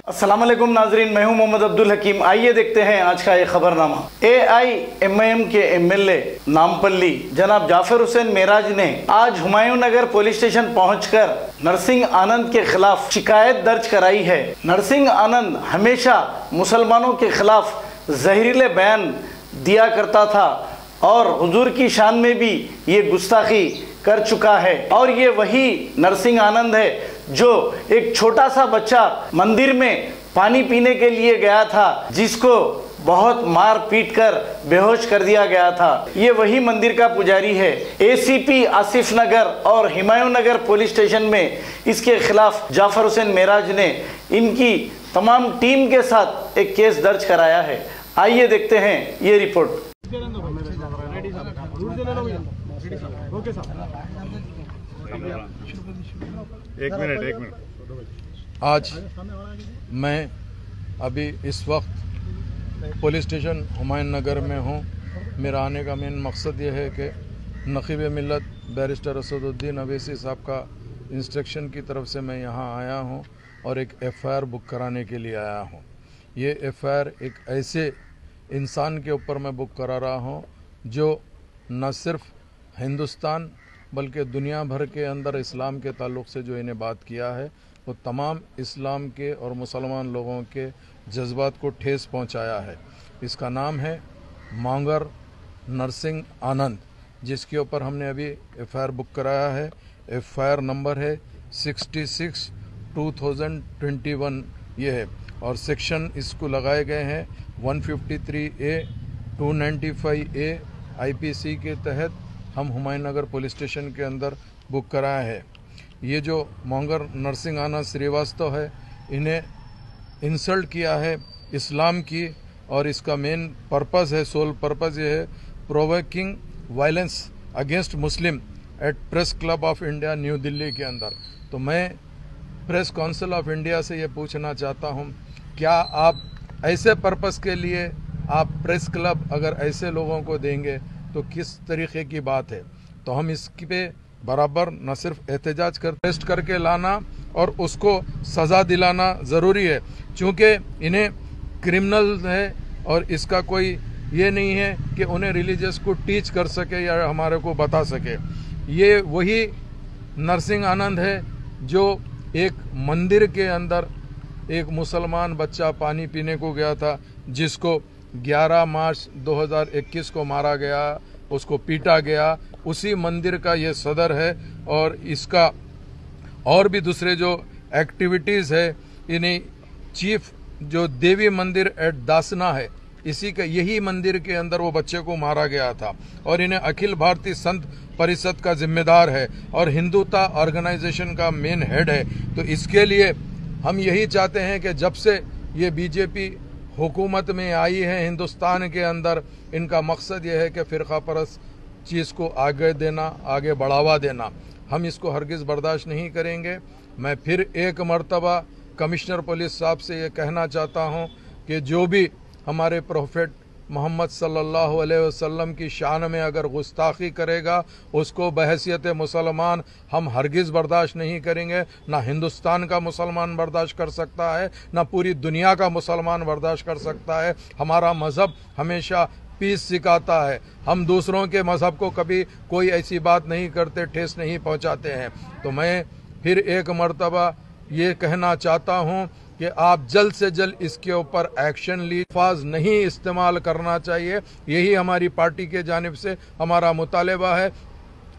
अस्सलाम वालेकुम नाजरीन, मैं हूं मोहम्मद अब्दुल हकीम। आइए देखते हैं आज का ये खबरनामा। AIMIM के MLA नामपल्ली जनाब जाफर हुसैन मेराज ने आज हुमायूं नगर पुलिस स्टेशन पहुंचकर नरसिंह आनंद के खिलाफ शिकायत दर्ज कराई है। नरसिंह आनंद हमेशा मुसलमानों के खिलाफ जहरीले बयान दिया करता था और हुजूर की शान में भी ये गुस्ताखी कर चुका है। और ये वही नरसिंह आनंद है जो एक छोटा सा बच्चा मंदिर में पानी पीने के लिए गया था, जिसको बहुत मार पीट कर बेहोश कर दिया गया था। ये वही मंदिर का पुजारी है। ACP आसिफ नगर और हुमायूं नगर पुलिस स्टेशन में इसके खिलाफ जाफर हुसैन मेराज ने इनकी तमाम टीम के साथ एक केस दर्ज कराया है। आइए देखते हैं ये रिपोर्ट। एक मिनट। आज मैं अभी इस वक्त पुलिस स्टेशन हुमायूं नगर में हूँ। मेरा आने का मेन मकसद ये है कि नक़ीब मिल्लत बैरिस्टर असदुद्दीन अवैसी साहब का इंस्ट्रक्शन की तरफ से मैं यहाँ आया हूँ और एक FIR बुक कराने के लिए आया हूँ। ये FIR एक ऐसे इंसान के ऊपर मैं बुक करा रहा हूँ जो न सिर्फ हिंदुस्तान बल्कि दुनिया भर के अंदर इस्लाम के ताल्लुक़ से जो इन्हें बात किया है वो तमाम इस्लाम के और मुसलमान लोगों के जज्बात को ठेस पहुंचाया है। इसका नाम है मॉन्गर नरसिंह आनंद, जिसके ऊपर हमने अभी FIR बुक कराया है। FIR नंबर है 66/2021 ये है और सेक्शन इसको लगाए गए हैं 153A 295A IPC के तहत हम हुमायूं नगर पुलिस स्टेशन के अंदर बुक कराया है। ये जो मॉन्गर नरसिंह आनंद श्रीवास्तव है, इन्हें इंसल्ट किया है इस्लाम की और इसका मेन पर्पस है, सोल पर्पस ये है provoking violence against Muslim at press club of India New Delhi के अंदर। तो मैं प्रेस काउंसिल ऑफ इंडिया से ये पूछना चाहता हूँ, क्या आप ऐसे पर्पस के लिए आप प्रेस क्लब अगर ऐसे लोगों को देंगे तो किस तरीके की बात है। तो हम इसके पे बराबर न सिर्फ एहतजाज कर अरेस्ट करके लाना और उसको सज़ा दिलाना ज़रूरी है, क्योंकि इन्हें क्रिमिनल है और इसका कोई ये नहीं है कि उन्हें रिलीजियस को टीच कर सके या हमारे को बता सके। ये वही नरसिंह आनंद है जो एक मंदिर के अंदर एक मुसलमान बच्चा पानी पीने को गया था, जिसको 11 मार्च 2021 को मारा गया, उसको पीटा गया। उसी मंदिर का ये सदर है और इसका और भी दूसरे जो एक्टिविटीज़ है, इन्हें चीफ जो देवी मंदिर एट दासना है, इसी का यही मंदिर के अंदर वो बच्चे को मारा गया था और इन्हें अखिल भारतीय संत परिषद का जिम्मेदार है और हिंदुता ऑर्गेनाइजेशन का मेन हेड है। तो इसके लिए हम यही चाहते हैं कि जब से ये BJP हुकूमत में आई है हिंदुस्तान के अंदर, इनका मकसद ये है कि फ़िरका परस्त चीज़ को आगे देना, आगे बढ़ावा देना। हम इसको हरगिज़ बर्दाश्त नहीं करेंगे। मैं फिर एक मर्तबा कमिश्नर पुलिस साहब से ये कहना चाहता हूँ कि जो भी हमारे प्रोफेट मोहम्मद सल्लल्लाहु अलैहि वसल्लम की शान में अगर गुस्ताखी करेगा, उसको बहैसियत मुसलमान हम हरगिज़ बर्दाश्त नहीं करेंगे। ना हिंदुस्तान का मुसलमान बर्दाश्त कर सकता है, ना पूरी दुनिया का मुसलमान बर्दाश्त कर सकता है। हमारा मज़हब हमेशा पीस सिखाता है। हम दूसरों के मज़हब को कभी कोई ऐसी बात नहीं करते, ठेस नहीं पहुंचाते हैं। तो मैं फिर एक मर्तबा ये कहना चाहता हूँ कि आप जल्द से जल्द इसके ऊपर एक्शन ली। अल्फाज नहीं इस्तेमाल करना चाहिए, यही हमारी पार्टी के जानिब से हमारा मुतालबा है।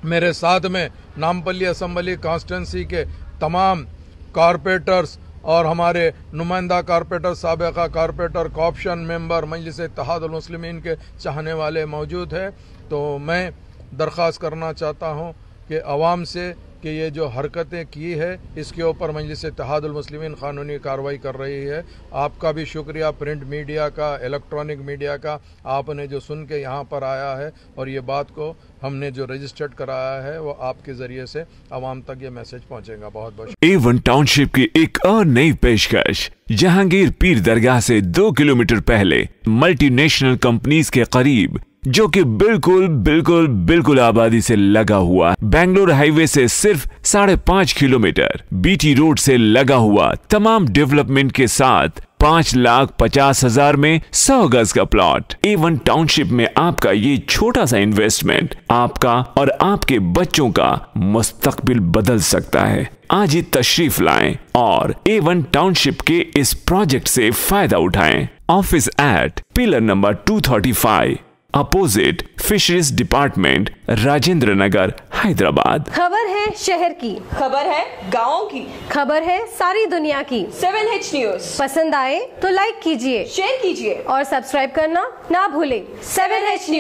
मेरे साथ में नामपल्ली असम्बली कॉन्स्टिट्यूंसी के तमाम कॉरपोरेटर्स और हमारे नुमाइंदा कॉरपोरेटर, साबिका कॉरपोरेटर, कॉर्पोरेशन मेंबर, मजलिस इत्तेहादुल मुस्लिमीन के चाहने वाले मौजूद हैं। तो मैं दरख्वास्त करना चाहता हूँ कि अवाम से कि ये जो हरकतें की है इसके ऊपर मजलिस इत्तेहादुल मुस्लिमीन कानूनी कार्रवाई कर रही है। आपका भी शुक्रिया, प्रिंट मीडिया का, इलेक्ट्रॉनिक मीडिया का, आपने जो सुन के यहाँ पर आया है और ये बात को हमने जो रजिस्टर्ड कराया है वो आपके जरिए से आवाम तक ये मैसेज पहुँचेगा। बहुत बहुत A1 टाउनशिप की एक और नई पेशकश। जहांगीर पीर दरगाह से 2 किलोमीटर पहले मल्टीनेशनल कंपनीज के करीब जो कि बिल्कुल बिल्कुल बिल्कुल आबादी से लगा हुआ, बेंगलोर हाईवे से सिर्फ 5.5 किलोमीटर, बीटी रोड से लगा हुआ, तमाम डेवलपमेंट के साथ 5,50,000 में 100 गज का प्लॉट। A1 टाउनशिप में आपका ये छोटा सा इन्वेस्टमेंट आपका और आपके बच्चों का मुस्तकबिल बदल सकता है। आज ही तशरीफ लाएं और A1 टाउनशिप के इस प्रोजेक्ट से फायदा उठाएं। Office at pillar number 235 opposite fisheries department, Rajendra Nagar, Hyderabad. खबर है शहर की, खबर है गाँव की, खबर है सारी दुनिया की। 7H न्यूज पसंद आए तो लाइक कीजिए, शेयर कीजिए और सब्सक्राइब करना ना भूलें। 7H news.